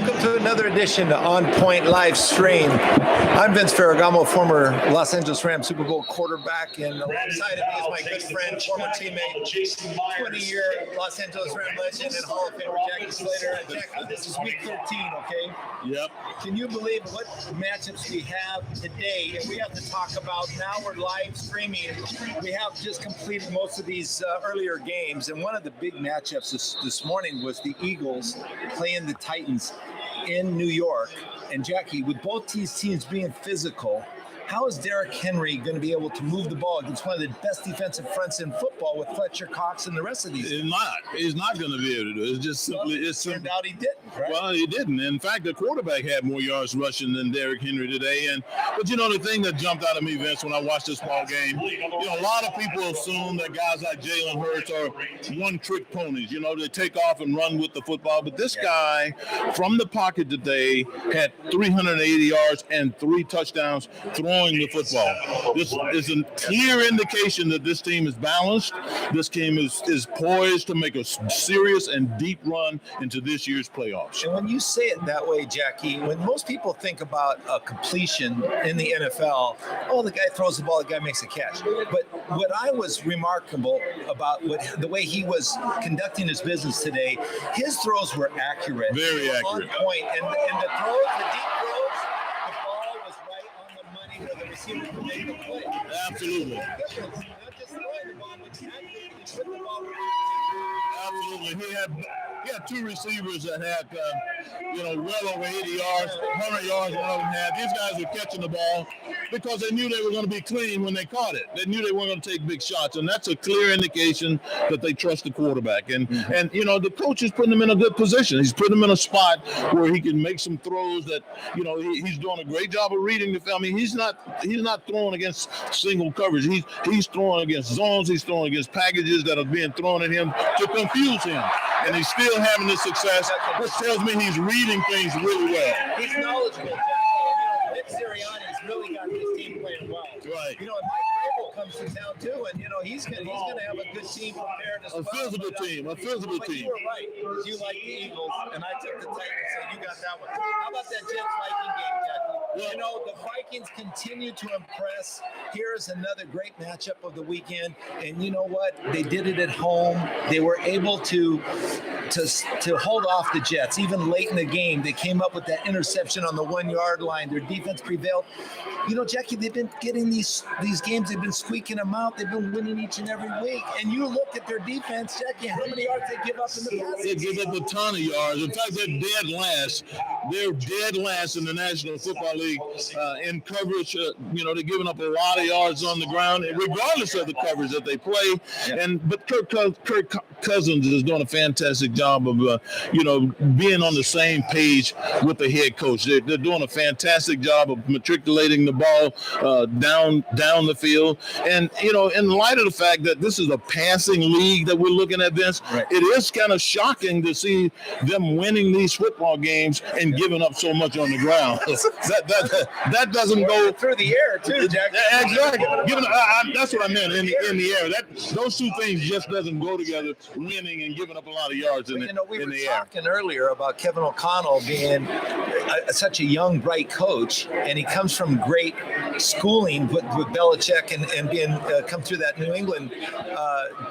welcome to another edition of OnPoint live stream. I'm Vince Ferragamo, former Los Angeles Rams Super Bowl quarterback, and alongside of me is my good friend, former teammate, 20-year Los Angeles Ram legend and Hall of Famer Jackie Slater. Jackie, this is week 13, okay? Yep. Can you believe what matchups we have today? And we have to talk about, now we're live streaming. We have just completed most of these earlier games, and one of the big matchups this morning was the Eagles playing the Titans in New York. And Jackie, with both these teams being physical, how is Derrick Henry going to be able to move the ball against one of the best defensive fronts in football with Fletcher Cox and the rest of these? He's not going to be able to do it. It's just simply. Turned out he didn't, right? Well, he didn't. In fact, the quarterback had more yards rushing than Derrick Henry today. But you know, the thing that jumped out at me, Vince, when I watched this ball game, a lot of people assume that guys like Jalen Hurts are one-trick ponies. You know, they take off and run with the football. But this guy, from the pocket today, had 380 yards and 3 touchdowns throwing the football. This is a clear indication that this team is balanced. This team is poised to make a serious and deep run into this year's playoffs. And when you say it that way, Jackie, when most people think about a completion in the NFL, oh, the guy throws the ball, the guy makes a catch. But what I was remarkable about the way he was conducting his business today, his throws were accurate. Very accurate. On point. And the throws, the deep throws, the ball was right on the money where the receiver could make the play. Absolutely. Not just throwing the ball, but accurately put the ball right. Absolutely. He had 2 receivers that had, well over 80 yards, 100 yards, one of them had. These guys were catching the ball because they knew they were going to be clean when they caught it. They knew they weren't going to take big shots, and that's a clear indication that they trust the quarterback. And the coach is putting him in a good position. He's putting him in a spot where he can make some throws that, he's doing a great job of reading the film. I mean, he's not throwing against single coverage. He's throwing against zones. He's throwing against packages that are being thrown at him to confuse him. And he's still having this success, which tells me he's reading things really well. He's knowledgeable, Jackie. Nick Sirianni's really got his team playing well. Right. And Mike Vrabel comes to town too, and he's gonna have a good team prepared as well. A physical team. But you were right. You like the Eagles, and I took the Titans, so you got that one. How about that Jets-Viking game, Jackie? Well, the Vikings continue to impress. Here's another great matchup of the weekend, and you know what? They did it at home. They were able to hold off the Jets. Even late in the game, they came up with that interception on the 1-yard line. Their defense prevailed. Jackie, they've been getting these games. They've been squeaking them out. They've been winning each and every week. And you look at their defense, Jackie, how many yards they give up in the pass? They give up a ton of yards. In fact, they're dead last. They're dead last in the National Football League in coverage. They're giving up a lot of yards on the ground, regardless of the coverage that they play. But Kirk Cousins is doing a fantastic job of, being on the same page with the head coach. They're doing a fantastic job of matriculating the ball down the field. And, in light of the fact that this is a passing league that we're looking at, Vince, right, it is kind of shocking to see them winning these football games and giving up so much on the ground. that doesn't go through the air too, Jack. Exactly. That's what I meant in the air. Those two things just doesn't go together. Winning and giving up a lot of yards in the air. We were talking earlier about Kevin O'Connell being such a young, bright coach, and he comes from great schooling with Belichick and being come through that New England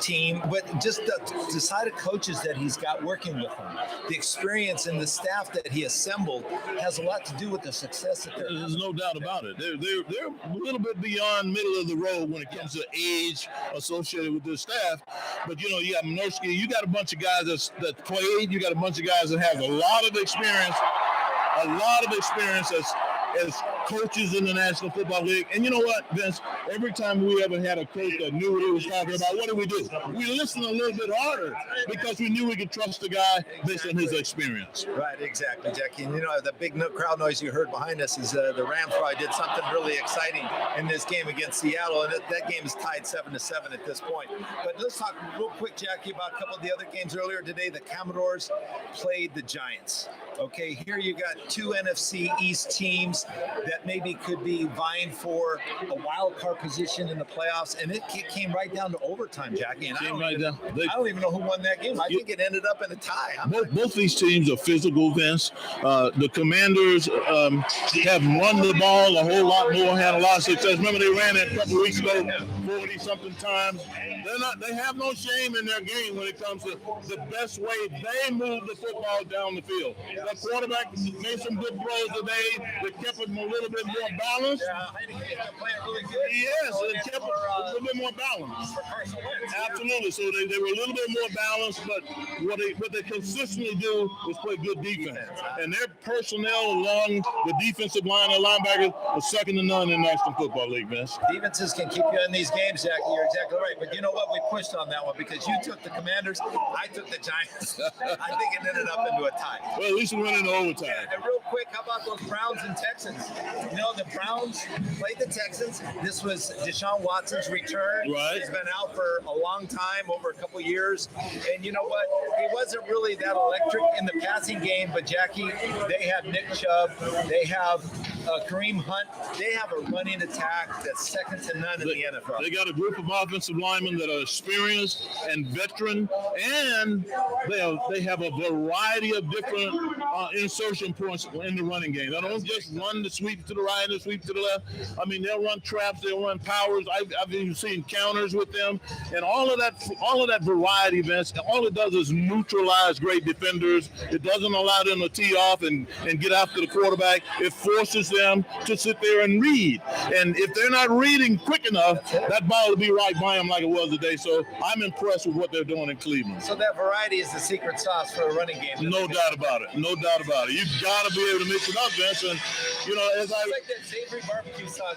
team. But just the side of coaches that he's got working with him, the experience and the staff that he assembled has a lot to do with the success that they're having. There's no doubt about it. They're a little bit beyond middle of the road when it comes to age associated with this staff. But you got Minorski, you got a bunch of guys that played, you got a bunch of guys that have a lot of experience as coaches in the National Football League. And you know what, Vince? Every time we ever had a coach that knew what he was talking about, what did we do? We listened a little bit harder because we knew we could trust the guy based on his experience. Right, exactly, Jackie. And the big crowd noise you heard behind us is the Rams probably did something really exciting in this game against Seattle, and that game is tied 7-7 at this point. But let's talk real quick, Jackie, about a couple of the other games earlier today. The Commodores played the Giants. Okay, here you got 2 NFC East teams that that maybe could be vying for a wild card position in the playoffs, and it came right down to overtime, Jackie. And I don't even know who won that game. I think it ended up in a tie. Both these teams are physical, Vince. The Commanders have run the ball a whole lot more, had a lot of success. Remember, they ran it a couple of weeks ago, 40-something times. They have no shame in their game when it comes to the best way they move the football down the field. The quarterback made some good throws today that kept them a little bit more balanced. Playing really good. Yes, it kept them a little bit more balanced. Absolutely. So they were a little bit more balanced, but what they consistently do is play good defense. And their personnel along the defensive line and linebackers are second to none in the National Football League, Vince. Defenses can keep you in these games, Jackie. You're exactly right. But you know what? We pushed on that one because you took the Commanders, I took the Giants. I think it ended up into a tie. Well, at least we went into overtime. Yeah, and real quick, how about those Browns and Texans? You know, the Browns played the Texans. This was Deshaun Watson's return. Right. He's been out for a long time, over a couple years. And you know what? He wasn't really that electric in the passing game, but Jackie, they have Nick Chubb. They have Kareem Hunt. They have a running attack that's second to none in the NFL. They got a group of offensive linemen that are experienced and veteran, and they have a variety of different insertion points in the running game. They don't just run the sweep to the right and the sweep to the left. I mean, they'll run traps, they'll run powers. I've even seen counters with them, and all of that variety, Vince. All it does is neutralize great defenders. It doesn't allow them to tee off and get after the quarterback. It forces them to sit there and read. And if they're not reading quick enough, that ball will be right by them like it was today. So I'm impressed with what they're doing in Cleveland. So that variety is the secret sauce for a running game. No doubt about it. No doubt about it. You've got to be able to mix it up, Vince. And, you know, it's like that savory barbecue sauce.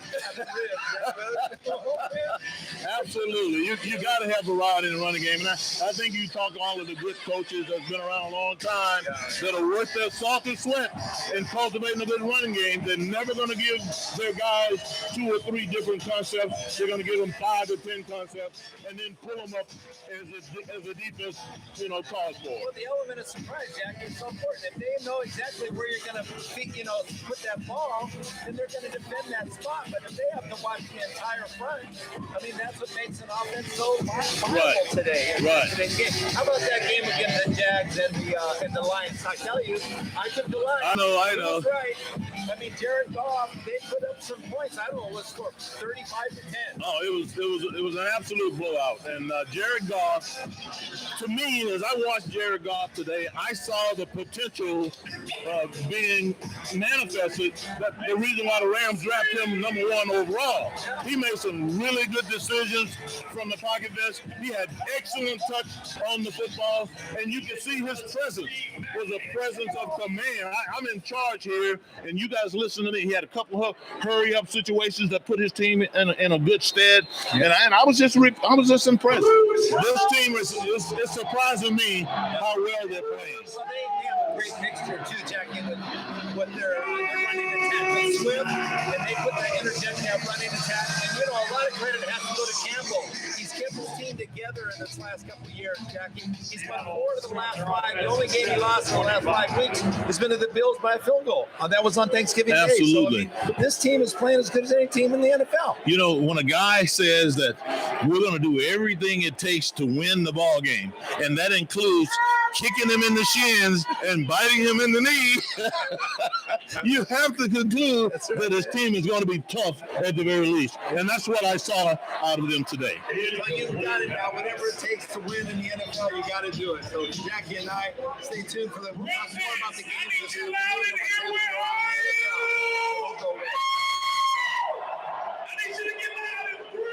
Absolutely. You got to have variety in the running game. And I think you talk to all of the good coaches that's been around a long time that are worth their salt and sweat in cultivating a good running game. They're never going to give their guys 2 or 3 different concepts. They're going to give them 5 or 10 concepts and then pull them up as a defense, calls for. Well, the element of surprise, Jack, is so important. If they know exactly where you're going to put that ball, then they're going to defend that spot. But if they have to watch the entire front, I mean, that's what makes an offense so viable today. Today's game. How about that game against the Jags and the Lions? I tell you, I took the Lions. I know. That's right. I mean, Jared Goff, they put up some points. I don't know what score, 35-10. Oh, it was an absolute blowout. And Jared Goff, to me, as I watched Jared Goff today, I saw the potential being manifested. That the reason why the Rams drafted him number 1 overall. He made some really good decisions from the pocket vest. He had excellent touch on the football, and you can see his presence was a presence of command. I'm in charge here, and you guys listen to me. He had a couple of hurry-up situations that put his team in a good stead, and I was just impressed. This team is surprising me how well they're playing. Well, they have a great mixture too, Jackie, with what they're running attack. They swim and they put that interject that running attack. And a lot of credit has to go to Campbell. He's kept his team together in this last couple of years, Jackie. He's won 4 of the last 5. The only game he lost in the last 5 weeks has been to the Bills by a field goal. That was on Thanksgiving Day. Absolutely. So, this team is playing as good as any team in the NFL. When a guy says that we're going to do everything it takes to win the ball game, and that includes kicking him in the shins and biting him in the knee, you have to conclude that his team is going to be tough at the very least. And that's what I saw out of them today. Well, you got it now. Whatever it takes to win in the NFL, you got to do it. So Jackie and I, stay tuned for we'll talk more about the games this week. We'll go with it. I need you to get out of 3, 2.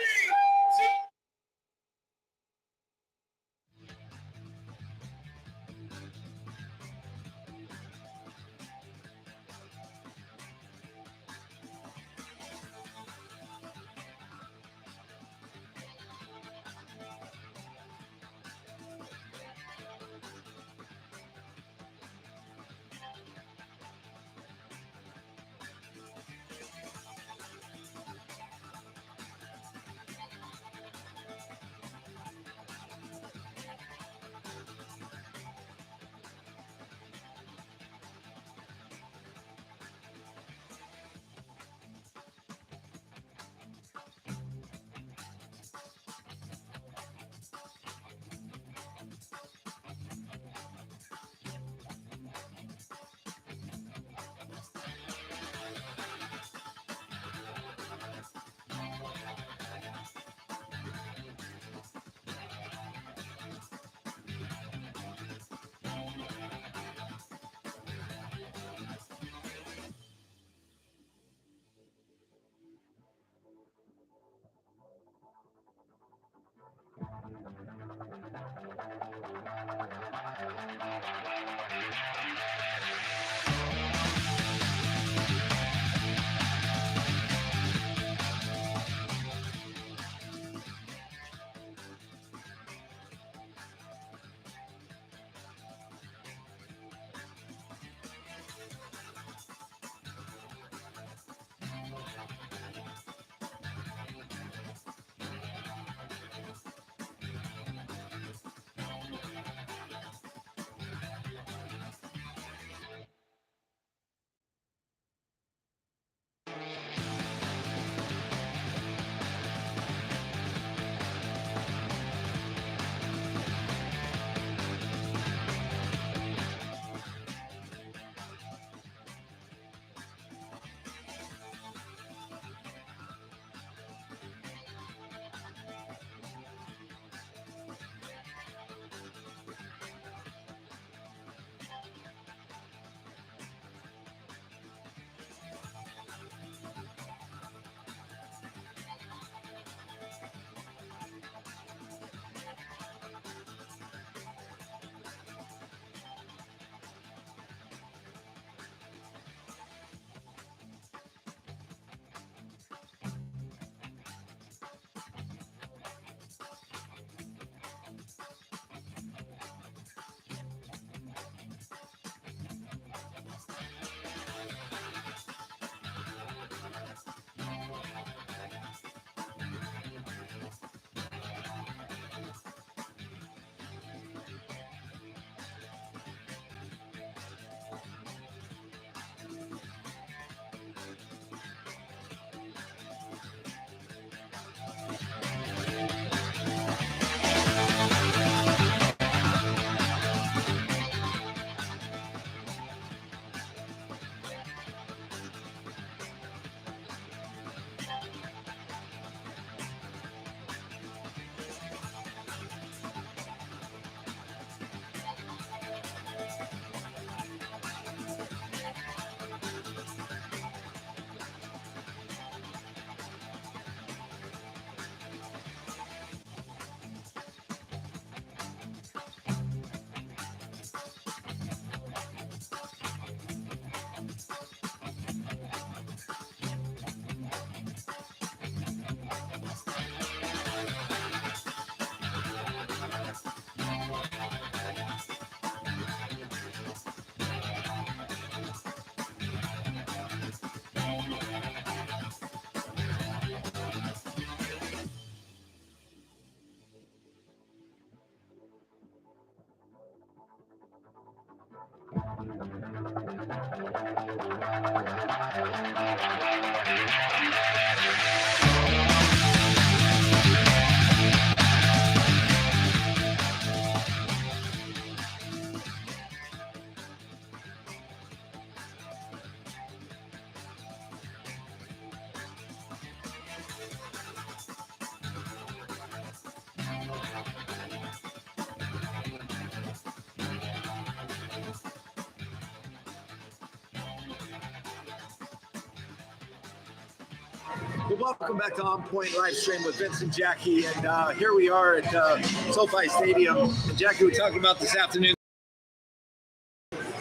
Well, welcome back to OnPoint live stream with Vince and Jackie, and here we are at Sofi Stadium. And Jackie, we're talking about this afternoon.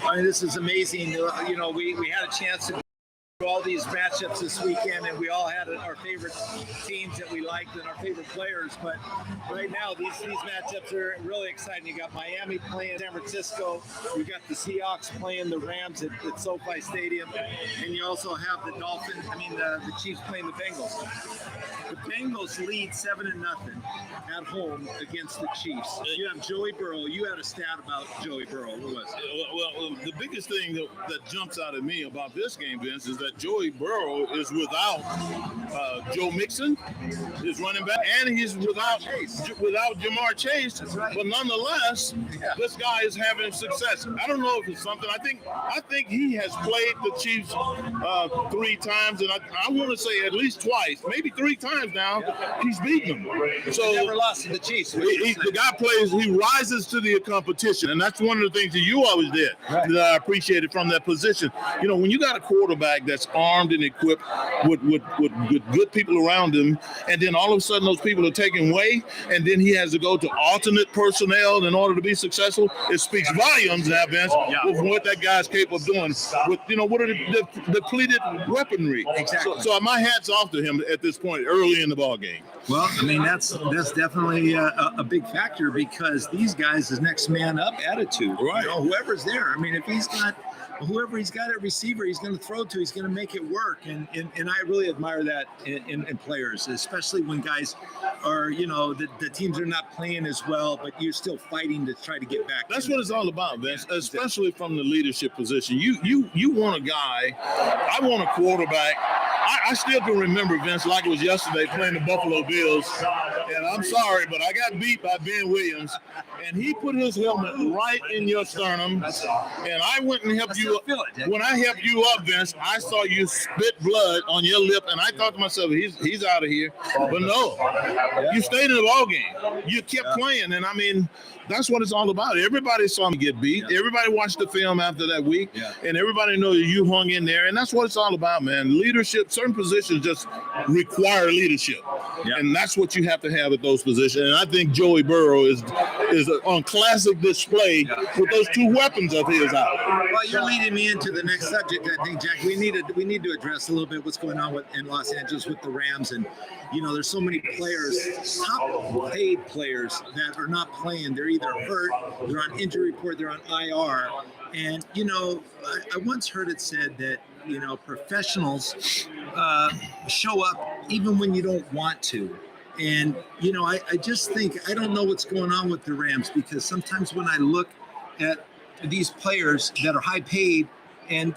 I mean, this is amazing. You know, we had a chance to do all these matchups this weekend, and we all had our favorite teams that we liked and our favorite players. But right now, these matchups are really exciting. You got Miami playing San Francisco. You got the Seahawks playing the Rams at SoFi Stadium, and you also have the Dolphins. I mean, the Chiefs playing the Bengals. The Bengals lead 7-0 at home against the Chiefs. You have Joey Burrow. You had a stat about Joey Burrow. What was it? Well, the biggest thing that jumps out at me about this game, Vince, is that Joey Burrow is without Joe Mixon, his running back, and he's without Jamar Chase. That's right. But nonetheless, this guy is having success. I don't know if it's something. I think he has played the Chiefs 3 times, and I want to say at least twice, maybe 3 times now. He's beaten them. So he never lost to the Chiefs. The guy plays. He rises to the competition, and that's one of the things that you always did that I appreciated from that position. You know, when you got a quarterback that's armed and equipped with good people around him, and then all of a sudden those people are taken away, and then he has to go to alternate personnel in order to be successful, it speaks volumes now, Vince, with what that guy's capable of doing with, you know, what are the depleted weaponry. Exactly. So my hat's off to him at this point early in the ball game. Well, I mean, that's definitely a big factor, because these guys is next man up attitude. Right. You know, whoever's there. I mean, if he's got whoever he's got at receiver, he's going to throw to. He's going to make it work, and I really admire that in players, especially when guys are, you know, the teams are not playing as well, but you're still fighting to try to get back. That's what it's all about, Vince. Especially from the leadership position. You want a guy. I want a quarterback. I still can remember, Vince, like it was yesterday, playing the Buffalo Bills, and I'm sorry, but I got beat by Ben Williams, and he put his helmet right in your sternum, and I went and helped you. When I helped you up, Vince, I saw you spit blood on your lip, and I thought to myself, he's out of here. But no, you stayed in the ball game. You kept playing, and I mean, that's what it's all about. Everybody saw me get beat. Everybody watched the film after that week, and everybody knows you hung in there, and that's what it's all about, man. Leadership, certain positions just require leadership, and that's what you have to have at those positions. And I think Joey Burrow is on classic display with those 2 weapons of his out. Well, you're leading me into the next subject, I think, Jack. We need to address a little bit what's going on in Los Angeles with the Rams, and you know, there's so many players, top paid players, that are not playing. They're either hurt, they're on injury report, they're on IR. And, you know, I once heard it said that, you know, professionals show up even when you don't want to. And, you know, I just think, I don't know what's going on with the Rams, because sometimes when I look at these players that are high paid, and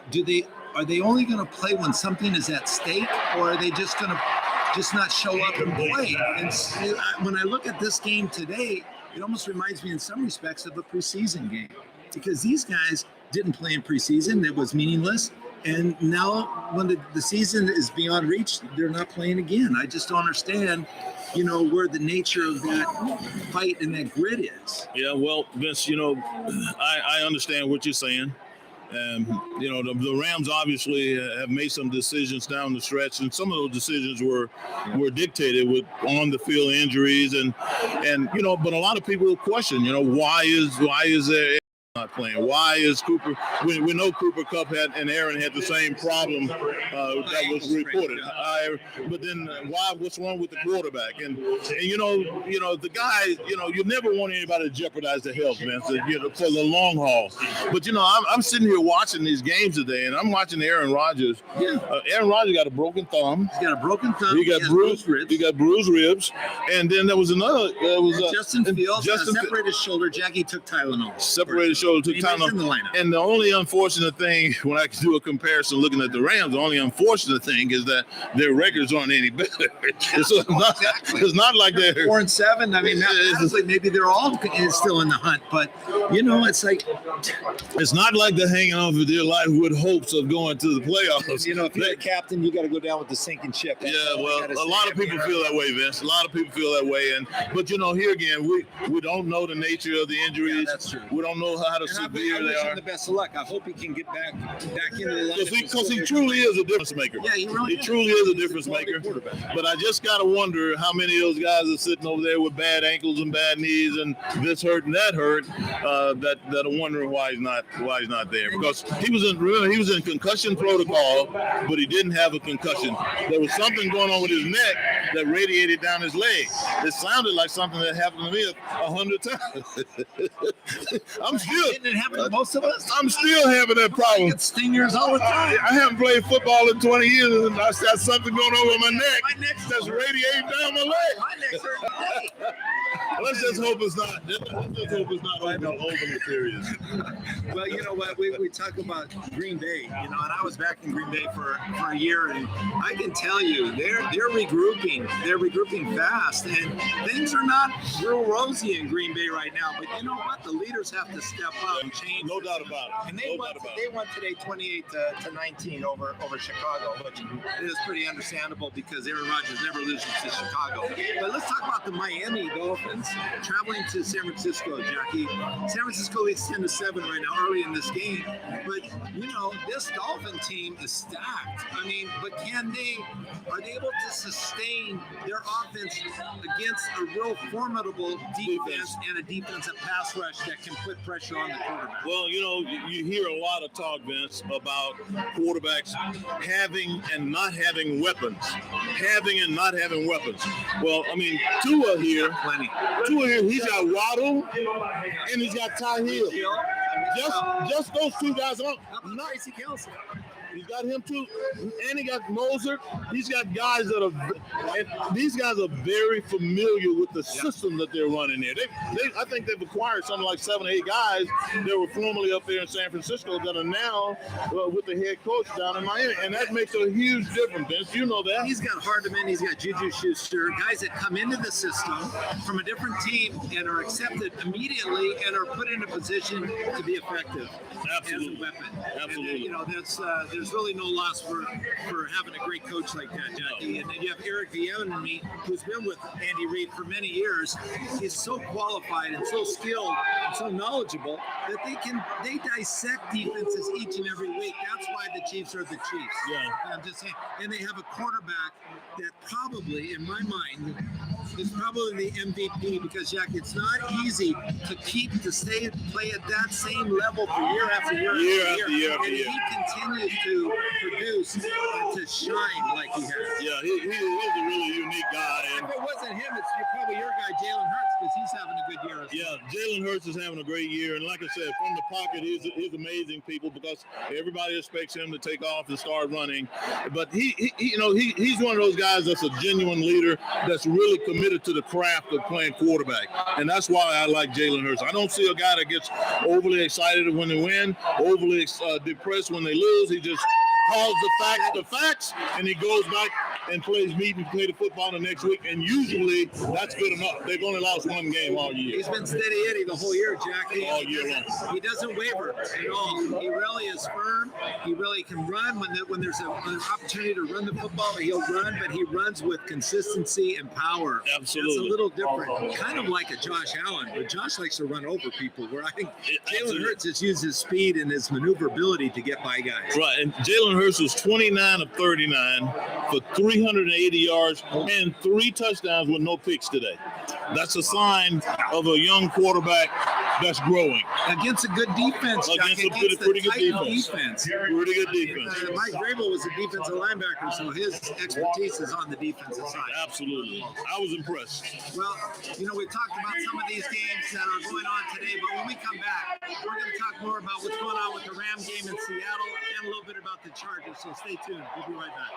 are they only going to play when something is at stake, or are they just going to not show up and play? And when I look at this game today, it almost reminds me in some respects of a preseason game, because these guys didn't play in preseason. It was meaningless. And now when the season is beyond reach, they're not playing again. I just don't understand, you know, where the nature of that fight and that grit is. Yeah, well, Vince, you know, I understand what you're saying. You know, the Rams obviously have made some decisions down the stretch, and some of those decisions were dictated with on the field injuries, and you know, but a lot of people question, you know, why is there not playing? Why is Cooper? We know Cooper Kupp and Aaron had the same problem that was reported. But then what's wrong with the quarterback? And you know the guy. You know, you never want anybody to jeopardize their health, man. So, you know, for the long haul. But you know, I'm sitting here watching these games today, and I'm watching Aaron Rodgers. Aaron Rodgers got a broken thumb. He's got a broken thumb. He got bruised ribs. He got bruised ribs. And then there was another. Justin Fields separated his shoulder. Jackie took Tylenol. Separated shoulder to kind of. And the only unfortunate thing, when I do a comparison looking at the Rams, the only unfortunate thing is that their records aren't any better. It's not like they're 4-7. I mean, honestly, maybe they're all still in the hunt, but it's like it's not like they're hanging on for dear life with hopes of going to the playoffs. If you're the captain, you got to go down with the sinking ship. Yeah, well, a lot of people feel that way, Vince. A lot of people feel that way, but here again, we don't know the nature of the injuries. Yeah, that's true. We don't know how severe I they wish are. him the best of luck. I hope he can get back into the line. Because he truly is a difference maker. Yeah, he truly is a difference maker. But I just gotta wonder how many of those guys are sitting over there with bad ankles and bad knees and this hurt and that hurt. That are wondering why he's not there, because he was in concussion protocol, but he didn't have a concussion. There was something going on with his neck that radiated down his leg. It sounded like something that happened to me 100 times. Didn't it happen to most of us? I'm still having that problem. I get stingers all the time. I haven't played football in 20 years, and I got something going on with my neck. My neck's that's radiating down my leg. My neck's hurting. Let's just hope it's not overly serious. Well, you know what? We talk about Green Bay, and I was back in Green Bay for a year, and I can tell you they're regrouping. They're regrouping fast, and things are not real rosy in Green Bay right now. But you know what? The leaders have to step up and change. No doubt about it. And they won today 28-19 over Chicago, which is pretty understandable because Aaron Rodgers never loses to Chicago. But let's talk about the Miami Dolphins traveling to San Francisco, Jackie. San Francisco leads 10-7 right now, early in this game. But this Dolphin team is stacked. I mean, but are they able to sustain their offense against a real formidable defense and a defensive pass rush that can put pressure on the quarterback? Well, you hear a lot of talk, Vince, about quarterbacks having and not having weapons. Well, I mean, Tua here, he's got Waddle and he's got Ty Hill. Just those two guys. Nice, Kelsey. He's got him too, and he got Moser. He's got guys these guys are very familiar with the system that they're running there. I think they've acquired something like 7 or 8 guys that were formerly up there in San Francisco that are now with the head coach down in Miami, and that makes a huge difference, Vince. You know that. He's got Hardeman, he's got Juju Schuster, guys that come into the system from a different team and are accepted immediately and are put in a position to be effective as a weapon. Absolutely. And, there's really no loss for having a great coach like that, Jackie. And then you have Eric Bieniemy, who's been with Andy Reid for many years. He's so qualified and so skilled and so knowledgeable that they dissect defenses each and every week. That's why the Chiefs are the Chiefs. Yeah. I'm just saying. And they have a quarterback that probably, in my mind, is probably the MVP because, Jack, it's not easy to play at that same level for year after year after year. And he continues to produce and to shine like he has. Yeah, he's a really unique guy. And if it wasn't him, it's probably your guy, Jalen Hurts, because he's having a good year. Yeah, Jalen Hurts is having a great year. And like I said, from the pocket, he's amazing, people, because everybody expects him to take off and start running. But he's one of those guys that's a genuine leader that's really committed to the craft of playing quarterback. And that's why I like Jalen Hurts. I don't see a guy that gets overly excited when they win, overly depressed when they lose. He just calls the facts, and he goes back and plays meat and play the football the next week, and usually that's good enough. They've only lost one game all year. He's been steady Eddie the whole year, Jack. All year long. He doesn't waver at all. He really is firm. He really can run when there's an opportunity to run the football. He'll run, but he runs with consistency and power. Absolutely. It's a little different, kind of like a Josh Allen, but Josh likes to run over people, where I think Jalen Hurts has used his speed and his maneuverability to get by guys. Right, and Jalen Hurts was 29 of 39 for 380 yards and 3 touchdowns with no picks today. That's a sign of a young quarterback that's growing. Against a good defense. Against a pretty good defense. Pretty good defense. Mike Vrabel was a defensive linebacker, so his expertise is on the defensive side. Absolutely. I was impressed. Well, we talked about some of these games that are going on today, but when we come back, we're going to talk more about what's going on with the Ram game in Seattle and a little bit about the Chargers, so stay tuned. We'll be right back.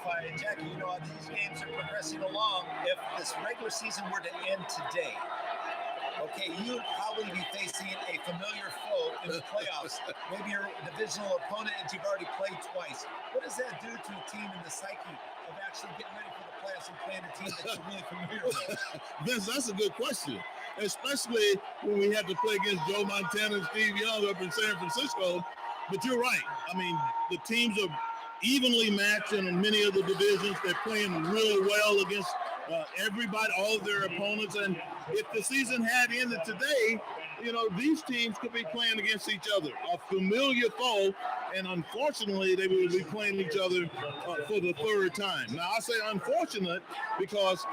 clarify, Jackie, you know, these games are progressing along. If this regular season were to end today, okay, you would probably be facing a familiar foe in the playoffs. Maybe your divisional opponent that you've already played twice. What does that do to a team in the psyche of actually getting ready for the playoffs and playing a team that you're really familiar with? Vince, that's a good question, especially when we had to play against Joe Montana and Steve Young up in San Francisco. But you're right. I mean, the teams are evenly matched in many of the divisions. They're playing really well against everybody, all of their opponents. And if the season had ended today, you know, these teams could be playing against each other, a familiar foe, and unfortunately, they will be playing each other for the third time. Now, I say unfortunate because,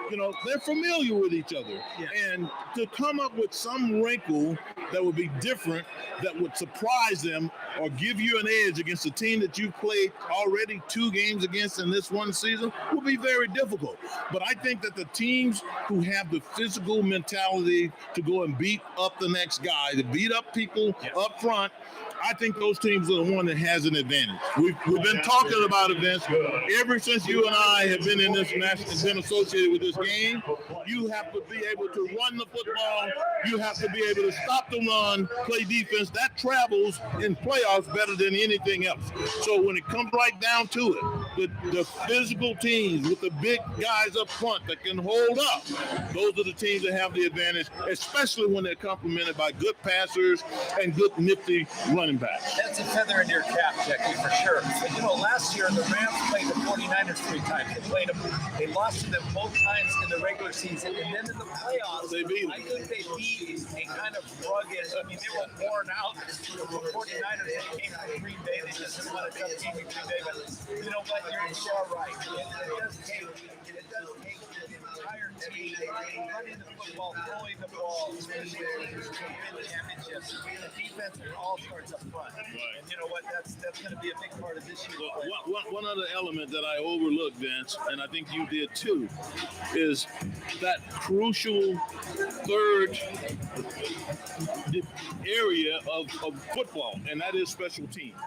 you know, they're familiar with each other. Yeah. And to come up with some wrinkle that would be different, that would surprise them or give you an edge against a team that you've played already 2 games against in this one season will be very difficult. But I think that the teams who have the physical mentality to go and beat up the next guy, to beat up people up front, I think those teams are the one that has an advantage. We've been talking about events ever since you and I have been in this national, been associated with this game. You have to be able to run the football. You have to be able to stop the run, play defense. That travels in playoffs better than anything else. So when it comes right down to it, the physical teams with the big guys up front that can hold up, those are the teams that have the advantage, especially when they're complemented by good passers and good nifty running backs. That's a feather in your cap, Jackie, for sure. But, you know, last year the Rams played the 49ers 3 times. They played them. They lost to them both times in the regular season, and then in the playoffs, They beat them. I think they beat a kind of rugged. I mean, they were worn out. The 49ers they came from Green Bay. They just didn't want to come team in Green Bay. But you know what? You are right. It does take the entire team running the football, throwing the ball, especially teams to win the championships. The defense all starts up front. And you know what? That's going to be a big part of this year. One other element that I overlooked, Vince, and I think you did too, is that crucial third area of football, and that is special teams.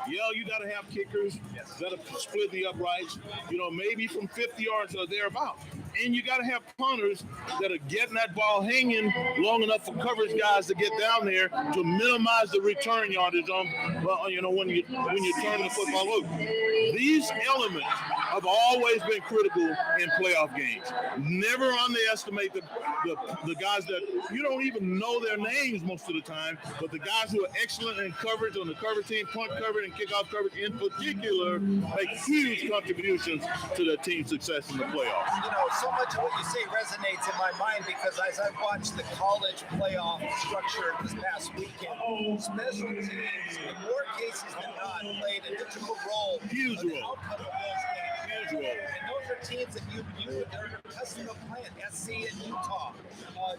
Yeah, you got to have kickers that split the uprights, you know, maybe from 50 yards or thereabouts. And you got to have punters that are getting that ball hanging long enough for coverage guys to get down there to minimize the return yardage on, you know, when you turn the football over. These elements have always been critical in playoff games. Never underestimate the guys that you don't even know their names most of the time, but the guys who are excellent in coverage on the cover team, punt coverage and kickoff coverage in particular, make huge contributions to the team's success in the playoffs. You know, so much of what you say resonates in my mind because as I watched the college playoff structure this past weekend, special teams, in more cases than not, played an integral role Huge in the role. outcome of those games. Huge role. And those are teams that you are accustomed to playing. SC in Utah,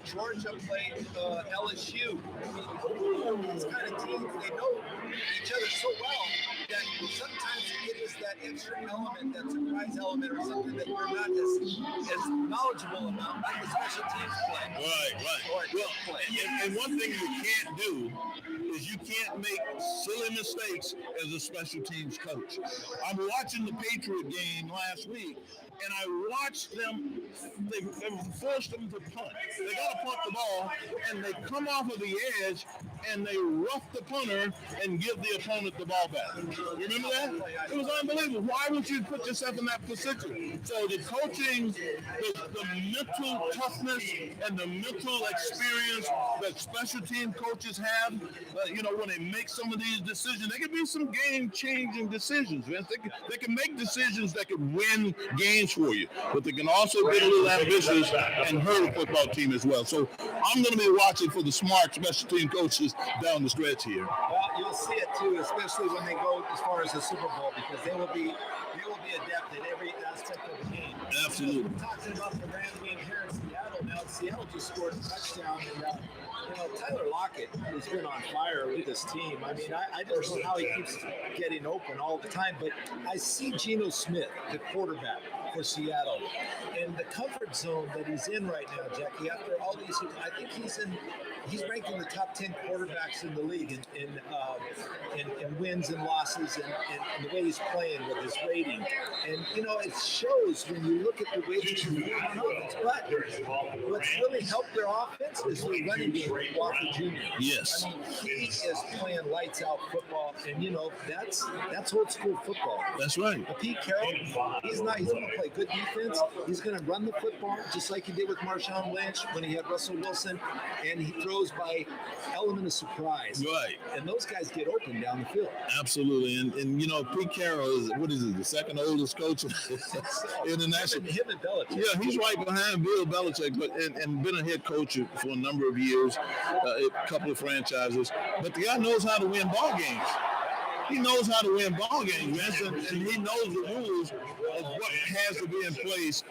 Georgia played LSU. These kind of teams, they know each other so well that sometimes it is that extra element, that surprise element, or something that you're not as knowledgeable about, like the special teams play. Right. Well, and one thing you can't do is you can't make silly mistakes as a special teams coach. I'm watching the Patriot game last week, and I watched them, they forced them to punt. They got to punt the ball, and they come off of the edge, and they rough the punter and give the opponent the ball back. Remember that? It was unbelievable. Why would you put yourself in that position? So the coaching, the mental toughness and the mental experience that special team coaches have, you know, when they make some of these decisions, they can be some game-changing decisions, man. They can make decisions that can win games for you, but they can also get a little ambitious and hurt a football team as well. So I'm going to be watching for the smart special team coaches down the stretch here. Well, you'll see it too, especially when they go as far as the Super Bowl, because they will be adept at every aspect of the game. Absolutely. We're talking about the Rams being here in Seattle now. Seattle just scored a touchdown, and you know, Tyler Lockett has been on fire with this team. I mean, I don't know how he keeps getting open all the time, but I see Geno Smith, the quarterback for Seattle, and the comfort zone that he's in right now, Jackie. After all these years, I think he's in he's ranked in the top 10 quarterbacks in the league in wins and losses and the way he's playing with his rating. And, it shows when you look at the way that you run on offense. But what's really helped their offense is the running game with Walker Jr. Yes. I mean, he is playing lights out football, and that's old school football. That's right. Pete Carroll, he's going to play good defense. He's going to run the football just like he did with Marshawn Lynch when he had Russell Wilson, and he throws by element of surprise. Right. And those guys get open down the field. Absolutely. And Pete Carroll is, the second oldest coach in the national. Him and Belichick. Yeah, he's right behind Bill Belichick, but and been a head coach for a number of years, a couple of franchises. But the guy knows how to win ball games. He knows how to win ball games, man, and he knows the rules of what has to be in place.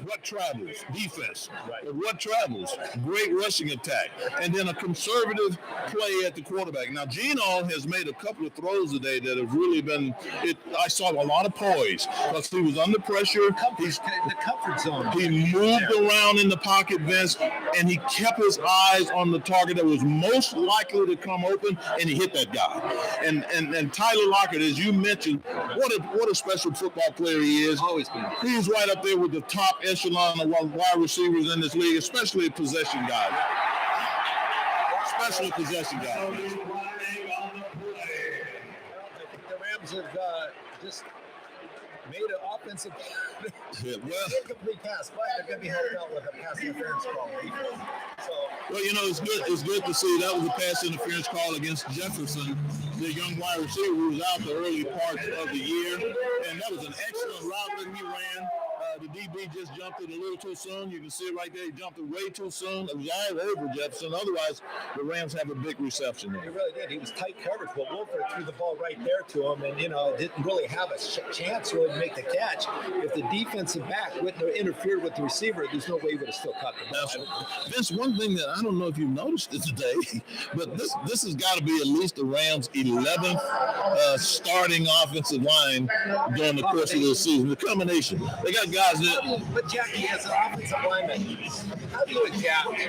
What travels, defense. Right. What travels, great rushing attack, and then a conservative play at the quarterback. Now, Geno has made a couple of throws today that have really been. I saw a lot of poise because he was under pressure. He's the comfort zone. He moved around in the pocket, Vince, and he kept his eyes on the target that was most likely to come open, and he hit that guy. And Tyler Lockett, as you mentioned, what a special football player he is. Always been. He's right up there with the top echelon of wide receivers in this league, especially possession guys. Especially possession guys. I think the Rams have just made an offensive incomplete pass, but they're going to be held out with a pass interference call. Well, it's good to see that was a pass interference call against Jefferson, the young wide receiver who was out the early part of the year, and that was an excellent route that he ran. The DB just jumped it a little too soon. You can see it right there. He jumped it way too soon. It was all over Jefferson. Otherwise, the Rams have a big reception there. He really did. He was tight coverage, but Wolford threw the ball right there to him and, didn't really have a chance really to make the catch. If the defensive back wouldn't have interfered with the receiver, there's no way he would have still caught the ball. Vince, one thing that I don't know if you've noticed it today, but this has got to be at least the Rams' 11th starting offensive line during the course of the season. The combination. They got guys that. But Jackie, as an offensive lineman, how do you adapt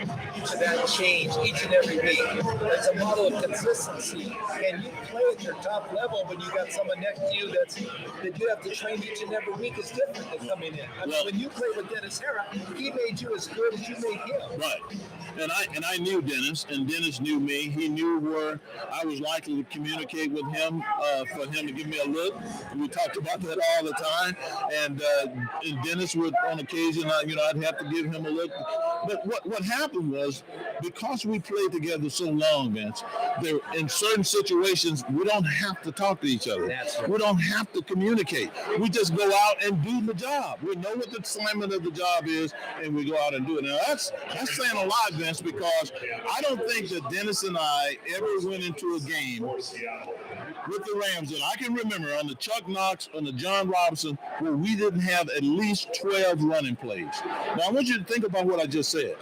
to that change each and every week? It's a model of consistency. And you play at your top level when you got someone next to you that you have to train each and every week is different than coming in. I mean, when you played with Dennis Harrah, he made you as good as you made him. Right. And I knew Dennis, and Dennis knew me. He knew where I was likely to communicate with him for him to give me a look. We talked about that all the time. And Dennis would, on occasion, I'd have to give him a look. But what happened was, because we played together so long, Vince, in certain situations, we don't have to talk to each other. Right. We don't have to communicate. We just go out and do the job. We know what the assignment of the job is, and we go out and do it. Now, that's saying a lot, Vince, because I don't think that Dennis and I ever went into a game with the Rams that I can remember on the Chuck Knox, on the John Robinson, where we didn't have at least 12 running plays. Now, I want you to think about what I just said.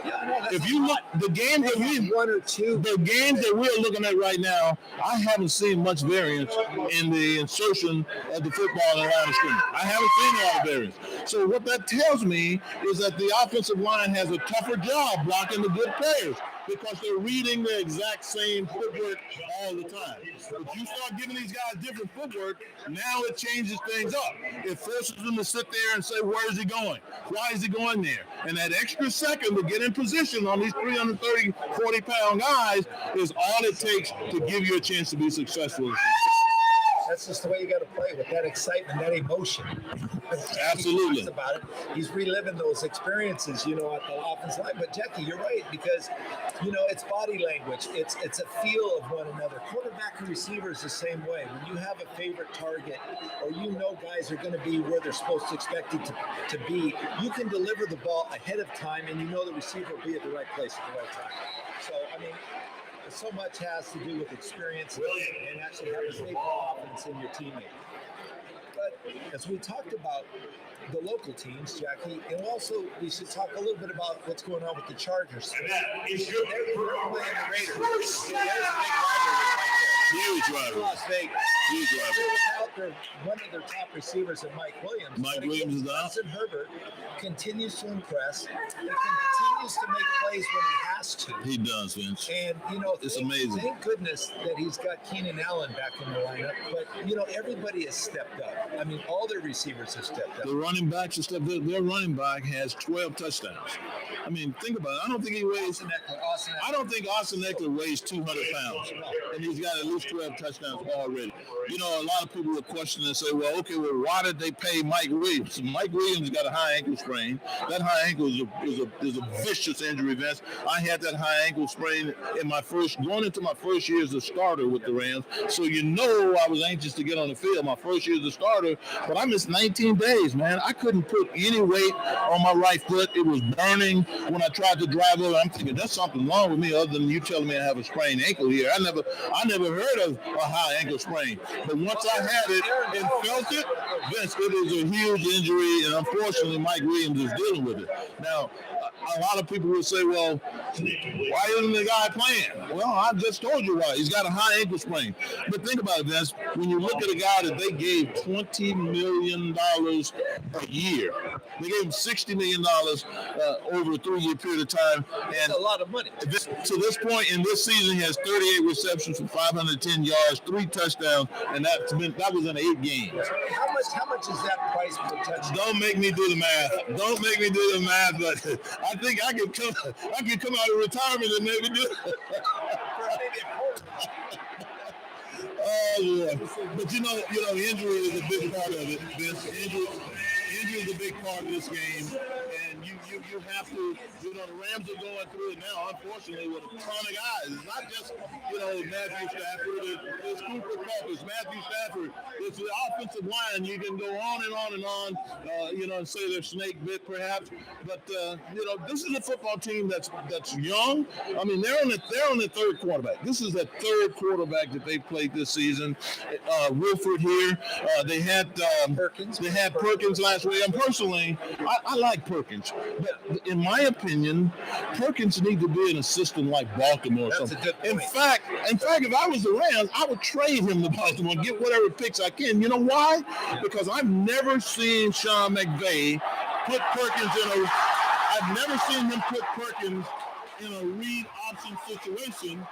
If you look, the games that we're looking at right now, I haven't seen much variance in the insertion of the football in the line of scrimmage. I haven't seen a lot of variance. So what that tells me is that the offensive line has a tougher job blocking the good players, because they're reading the exact same footwork all the time. If you start giving these guys different footwork, now it changes things up. It forces them to sit there and say, where is he going? Why is he going there? And that extra second to get in position on these 330, 40-pound guys is all it takes to give you a chance to be successful. That's just the way you got to play, with that excitement, that emotion. Absolutely. He talks about it. He's reliving those experiences, at the offensive line. But Jackie, you're right, because it's body language. It's a feel of one another. Quarterback and receiver is the same way. When you have a favorite target, or guys are going to be where they're supposed to expect it to be, you can deliver the ball ahead of time, and the receiver will be at the right place at the right time. So so much has to do with experience and actually having faith and confidence in your teammate. But as we talked about the local teams, Jackie, and also we should talk a little bit about what's going on with the Chargers. They're playing the Raiders. There's a big rivalry right there. Huge rivalry. Las Vegas. Huge rivalry. without one of their top receivers, and Mike Williams. Mike Williams is out. Justin Herbert continues to impress. He continues to make plays when he has to. He does, Vince. And, it's amazing. Thank goodness that he's got Keenan Allen back in the lineup. But, everybody has stepped up. I mean, all their receivers have stepped up. The running backs have stepped up. Their running back has 12 touchdowns. I mean, think about it. I don't think he weighs. I don't think Austin Eckler weighs 200 pounds, and he's got at least 12 touchdowns already. A lot of people will question and say, well, why did they pay Mike Williams? Mike Williams got a high ankle sprain. That high ankle is a vicious injury, Vince. I had that high ankle sprain going into my first year as a starter with the Rams. So I was anxious to get on the field my first year as a starter, but I missed 19 days, man. I couldn't put any weight on my right foot. It was burning when I tried to drive over. I'm thinking, there's something wrong with me other than you telling me I have a sprained ankle here. I never heard of a high ankle sprain. But once I had it and felt it, Vince, it is a huge injury, and unfortunately Mike Williams is dealing with it. Now, a lot of people will say, well, why isn't the guy playing? Well, I just told you why. He's got a high ankle sprain. But think about it, Vince. When you look at a guy that they gave $20 million a year, they gave him $60 million over a 3-year period of time. That's a lot of money. To this point in this season, he has 38 receptions for 510 yards, 3 touchdowns, and that was in 8 games. How much is that price per touchdown? Don't make me do the math. But I think I could come out of retirement and maybe do it. Oh yeah, but the injury is a big part of it, Vince. Injury is a big part of this game, and you have to. The Rams are going through it now, unfortunately, with a ton of guys. It's not just Matthew Stafford. It's Cooper Kupp. It's Matthew Stafford. It's the offensive line. You can go on and on and on. And say they're snake bit perhaps, but this is a football team that's young. I mean, they're on the third quarterback. This is the third quarterback that they played this season. Wilford here. They had Perkins. They had Perkins last week. And personally, I like Perkins, but in my opinion, Perkins needs to be an assistant like Baltimore or something. In fact, if I was the Rams, I would trade him to Baltimore and get whatever picks I can. You know why? Because I've never seen Sean McVay put Perkins I've never seen him put Perkins in a read option situation,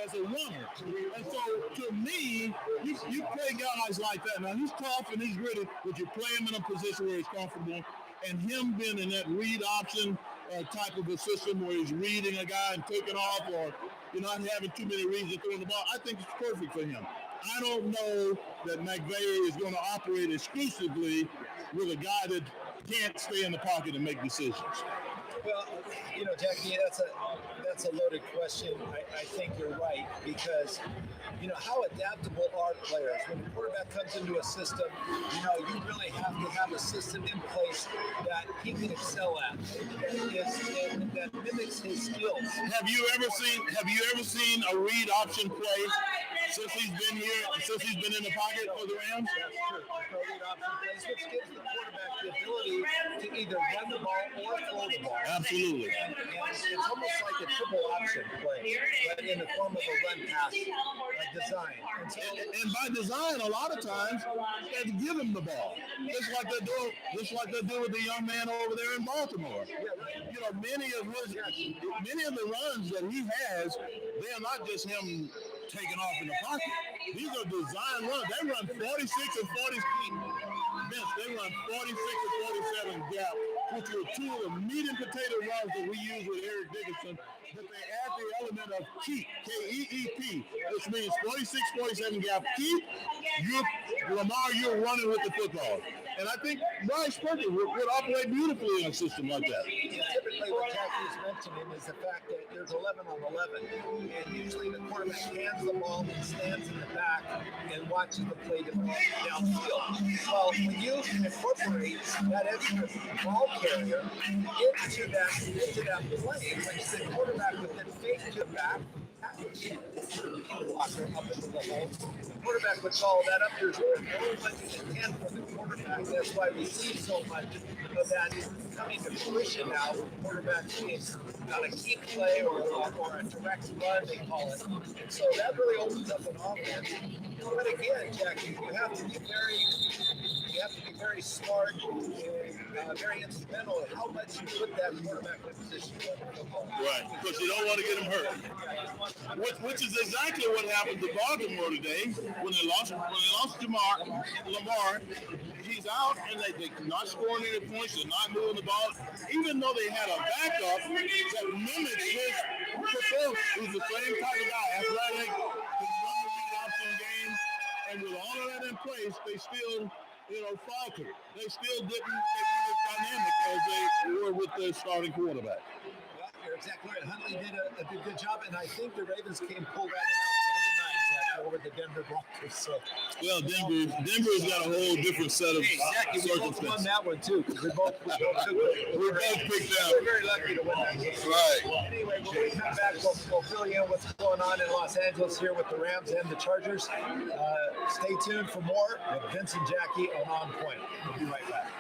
as a runner. And so, to me, you play guys like that. Now, he's tough and he's gritty, but you play him in a position where he's comfortable. And him being in that read option type of a system where he's reading a guy and taking off or, not having too many reads and throwing the ball, I think it's perfect for him. I don't know that McVay is going to operate exclusively with a guy that can't stay in the pocket and make decisions. Well, Jackie, that's a loaded question. I think you're right because, how adaptable are players? When the quarterback comes into a system, you really have to have a system in place that he can excel at, that mimics his skills. Have you ever seen a read option play since he's been here, since he's been in the pocket for the Rams? That's true. Read option plays, which gives the quarterback the ability to either run the ball or throw the ball. Absolutely. And it's almost like a triple option play, but in the form of a run pass design. And by design, a lot of times, they give him the ball. Just like they do with the young man over there in Baltimore. Many of the runs that he has, they are not just him taking off in the pocket. These are design runs. They run 46 and 40 feet. They run 46 and 47 gap, which are two of the meat and potato runs that we use with Eric Dickerson, but they add the element of keep, K-E-E-P, which means 46, 47 gap. Keep, you're running with the football. And I think Bryce Perkins would operate beautifully in a system like that. Typically what Jackie is mentioning is the fact that there's 11 on 11, and usually the quarterback hands the ball and stands in the back and watches the play develop downfield. Well, when you incorporate that extra ball carrier into that play, which the quarterback would then fake to the back, blocker up into the hole. The quarterback would follow that up. There's only much you can for the quarterback. That's why we see so much of that is coming to fruition now. Quarterback is on a key play or a direct run, they call it. And so that really opens up an offense. But again, Jackie, you have to be very smart and very instrumental in how much you put that quarterback in position. Right, because you don't want to get him hurt. Which is exactly what happened to Baltimore today when they lost Lamar. He's out and they're not scoring any points. They're not moving the ball, even though they had a backup that mimics his performance. He's the same type of guy, athletic, can run the read option game, and with all of that in place, they still, faltered. They still didn't. They weren't as dynamic as they were with their starting quarterback. Yeah, you're exactly right. Huntley did a good job, and I think the Ravens can pull that one out over the Denver Broncos. So. Well, Denver's got a whole different set of circumstances. We both won that one too, because we both picked that. We're very lucky to win that game. Right. Anyway, when we come back, we'll fill you in what's going on in Los Angeles here with the Rams and the Chargers. Stay tuned for more with Vince and Jackie on OnPoint. We'll be right back.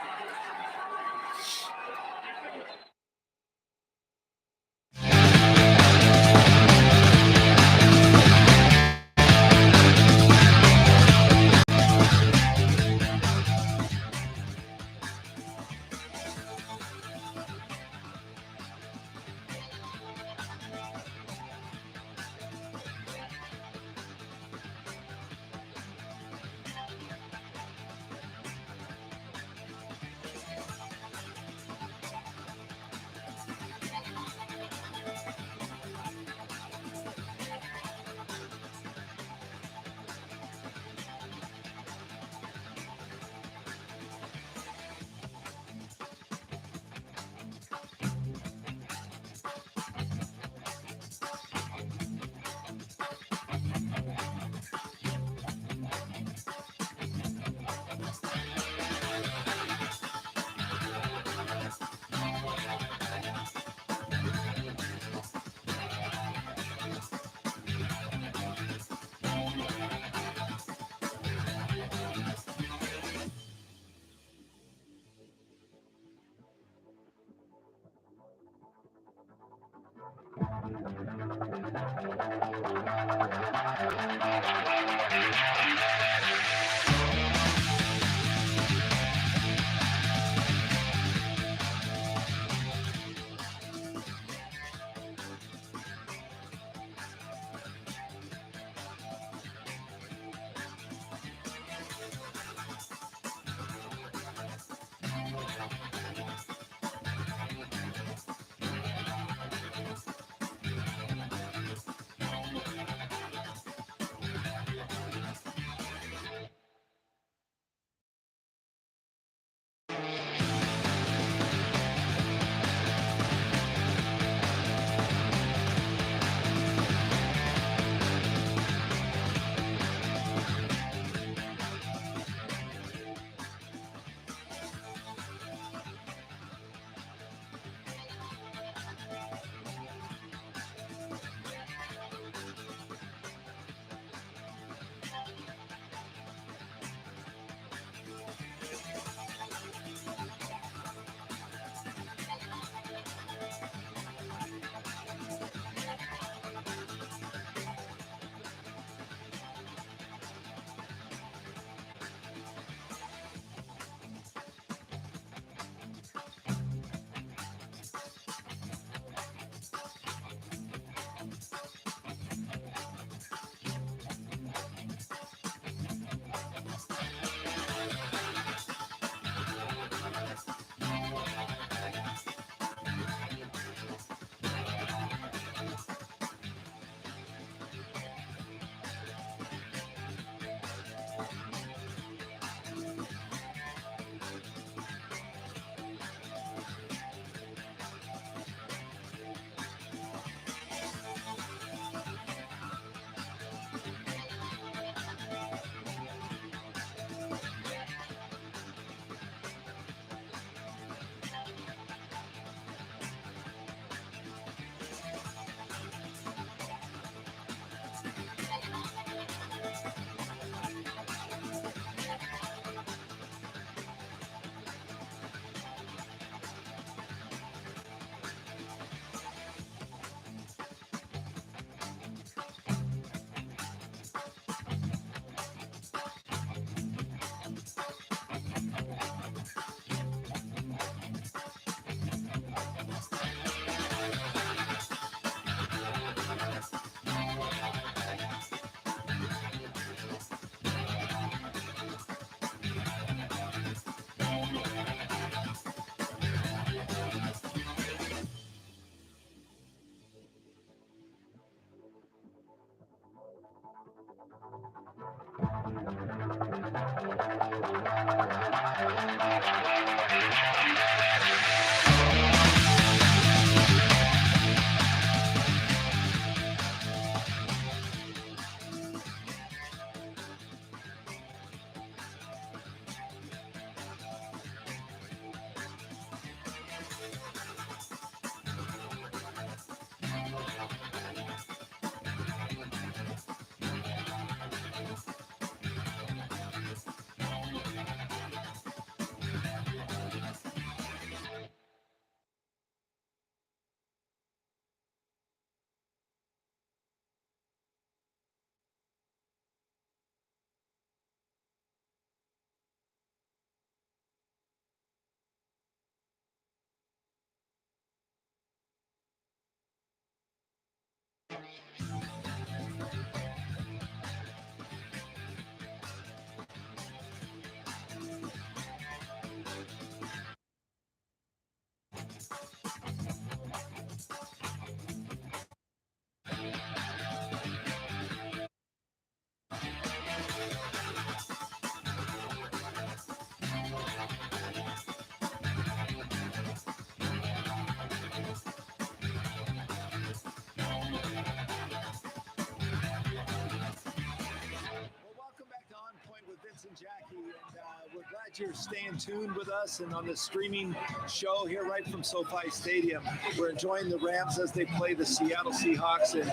that you're staying tuned with us and on the streaming show here right from SoFi Stadium. We're enjoying the Rams as they play the Seattle Seahawks, and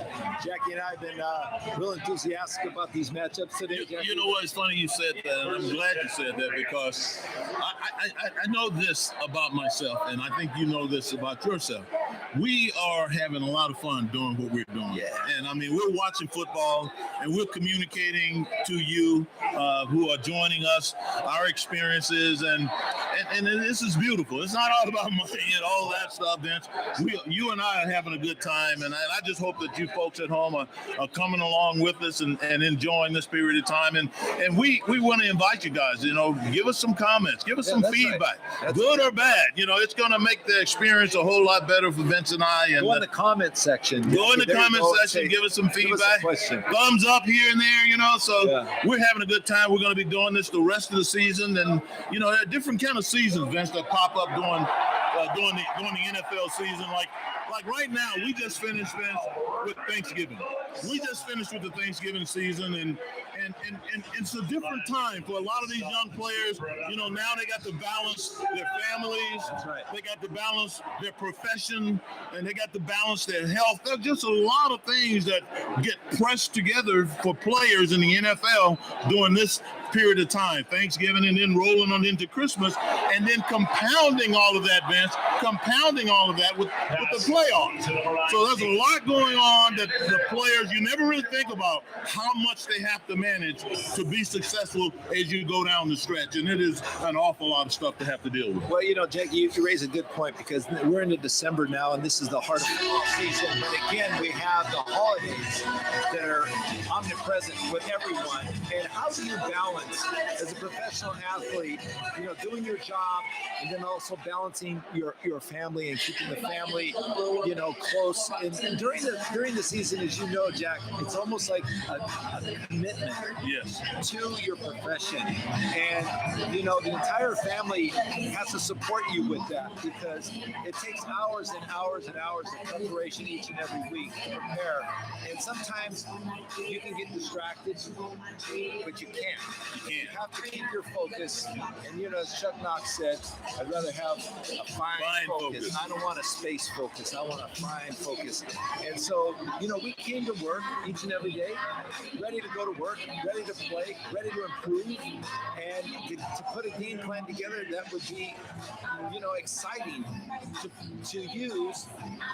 Jackie and I have been real enthusiastic about these matchups today. You know what? It's funny you said that, and I'm glad you said that because I know this about myself, and I think you know this about yourself. We are having a lot of fun doing what we're doing. Yeah. And I mean, we're watching football and we're communicating to you who are joining us, our experiences, and this is beautiful. It's not all about money and all that stuff, Vince. You and I are having a good time, and I just hope that you folks at home are coming along with us and enjoying this period of time. And we want to invite you guys, give us some comments, give us some feedback, right. good or bad. It's going to make the experience a whole lot better for Vince and I. And go in the comment section. Go in the comment section, give us some feedback. Thumbs up here and there, So we're having a good time. We're going to be doing this the rest of the season, and there are different kind of seasons, Vince, that pop up during the NFL season. Like right now, we just finished, Vince, with Thanksgiving. We just finished with the Thanksgiving season, and it's a different time for a lot of these young players. Now they got to balance their families, they got to balance their profession, and they got to balance their health. There's just a lot of things that get pressed together for players in the NFL during this period of time, Thanksgiving, and then rolling on into Christmas, and then compounding all of that, Vince, with the playoffs. So there's a lot going on that the players, you never really think about how much they have to manage to be successful as you go down the stretch, and it is an awful lot of stuff to have to deal with. Well, Jackie, you raise a good point because we're into December now, and this is the heart of football season. But again, we have the holidays that are omnipresent with everyone. And how do you balance, as a professional athlete, doing your job and then also balancing your family and keeping the family, close? And during the season, as you know, Jack, it's almost like a commitment to your profession. And, the entire family has to support you with that because it takes hours and hours and hours of preparation each and every week to prepare. And sometimes you can get distracted, but you can't. You have to keep your focus. And, as Chuck Knox said, I'd rather have a fine focus. I don't want a space focus. I want a fine focus. And so, we came to work each and every day, ready to go to work, ready to play, ready to improve, and to put a game plan together that would be, exciting to use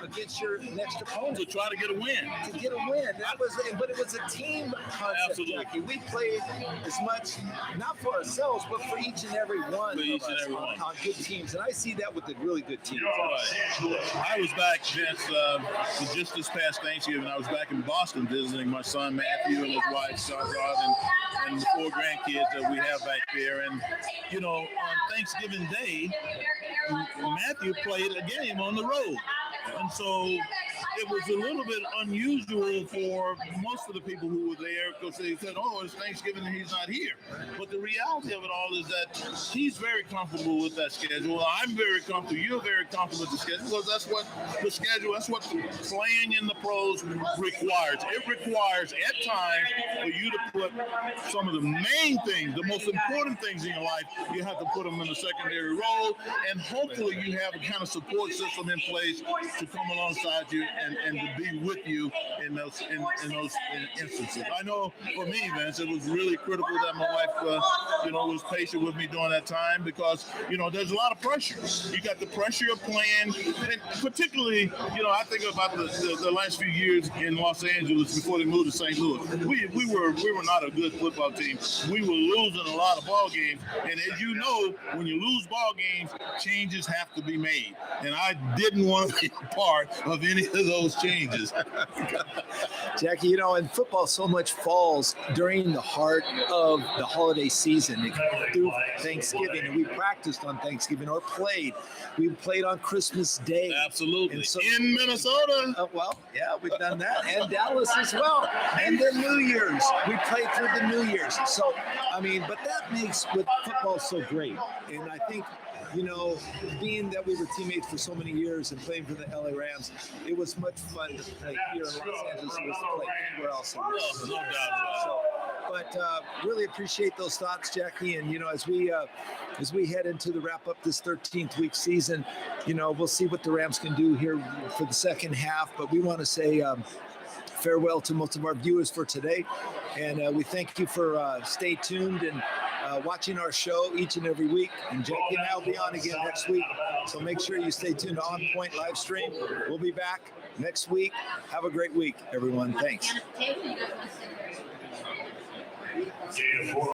against your next opponent. To try to get a win. But it was a team concept. Absolutely. Jackie. We played as much, not for ourselves, but for each and every one of us on good teams. And I see that with the really good teams. Right. I was back, Vince, just this past Thanksgiving. I was back in Boston visiting my son Matthew and his wife Shazad and the 4 grandkids that we have back there. And, on Thanksgiving Day, Matthew played a game on the road. And so it was a little bit unusual for most of the people who were there because they said, it's Thanksgiving and he's not here. But the reality of it all is that he's very comfortable with that schedule. I'm very comfortable. You're very comfortable with the schedule because that's what playing in the pros requires. It requires at times for you to put some of the main things, the most important things in your life, you have to put them in a secondary role, and hopefully you have a kind of support system in place to come alongside you and to be with you in those instances. I know for me, Vince, it was really critical that my wife, was patient with me during that time because, there's a lot of pressure. You got the pressure of playing, and particularly, I think about the last few years in Los Angeles before they moved to St. Louis. We were not a good football team. We were losing a lot of ball games, and as you know, when you lose ball games, changes have to be made. And I didn't want to be a part of any of those changes. Jackie, in football, so much falls during the heart of the holiday season. Through Thanksgiving, and we practiced on Thanksgiving or played. We played on Christmas Day. Absolutely. And so, in Minnesota. We've done that. And Dallas as well. And then New Year's. We played through the New Year's. So, but that makes football so great. And I think, being that we were teammates for so many years and playing for the LA Rams, it was much fun to play here in Los Angeles. It was to play anywhere else. No doubt about it. But really appreciate those thoughts, Jackie. And as we head into the wrap up this 13th week season, we'll see what the Rams can do here for the second half. But we want to say farewell to most of our viewers for today, and we thank you for stay tuned and watching our show each and every week. And Jackie and I will be on again next week, so make sure you stay tuned to OnPoint live stream. We'll be back next week. Have a great week, everyone. Thanks.